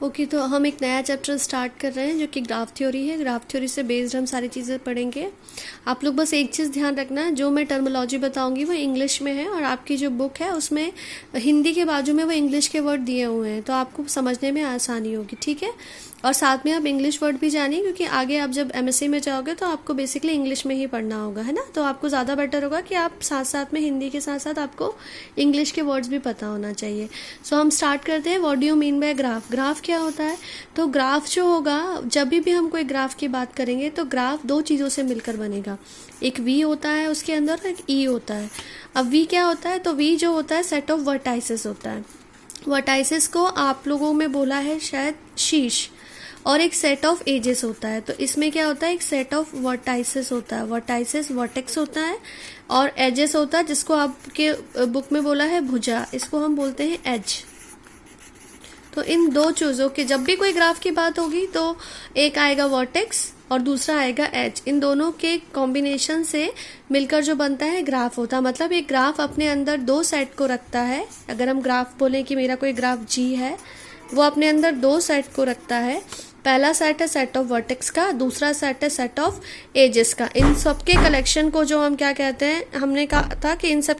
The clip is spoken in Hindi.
ओके, तो हम एक नया चैप्टर स्टार्ट कर रहे हैं जो कि ग्राफ थ्योरी है। ग्राफ थ्योरी से बेस्ड हम सारी चीज़ें पढ़ेंगे। आप लोग बस एक चीज़ ध्यान रखना है, जो मैं टर्मिनोलॉजी बताऊंगी वो इंग्लिश में है और आपकी जो बुक है उसमें हिंदी के बाजू में वो इंग्लिश के वर्ड दिए हुए हैं, तो आपको समझने में आसानी होगी, ठीक है। और साथ में आप इंग्लिश वर्ड भी जानिए, क्योंकि आगे आप जब एमएससी में जाओगे तो आपको बेसिकली इंग्लिश में ही पढ़ना होगा, है ना। तो आपको ज़्यादा बेटर होगा कि आप साथ साथ में हिंदी के साथ साथ आपको इंग्लिश के वर्ड्स भी पता होना चाहिए। सो हम स्टार्ट करते हैं। What do you mean by graph? Graph क्या होता है? तो ग्राफ जो होगा, जब भी हम कोई ग्राफ की बात करेंगे तो ग्राफ दो चीज़ों से मिलकर बनेगा। एक वी होता है उसके अंदर, एक ई होता है। अब वी क्या होता है? तो वी जो होता है सेट ऑफ वर्टाइसेस होता है। वर्टाइसेस को आप लोगों में बोला है शायद शीश, और एक सेट ऑफ एजेस होता है। तो इसमें क्या होता है? एक सेट ऑफ वर्टाइसेस होता है। वर्टाइसेस वर्टेक्स होता है और एजेस होता है, जिसको आपके बुक में बोला है भुजा, इसको हम बोलते हैं एज। तो इन दो चीज़ों के जब भी कोई ग्राफ की बात होगी तो एक आएगा वर्टेक्स और दूसरा आएगा एज। इन दोनों के कॉम्बिनेशन से मिलकर जो बनता है ग्राफ होता है। मतलब एक ग्राफ अपने अंदर दो सेट को रखता है। अगर हम ग्राफ बोलें कि मेरा कोई ग्राफ जी है, वो अपने अंदर दो सेट को रखता है। पहला सेट है सेट ऑफ वर्टेक्स का, दूसरा सेट है सेट ऑफ एजेस का। इन सब के कलेक्शन को जो हम क्या कहते हैं, हमने कहा था कि इन सब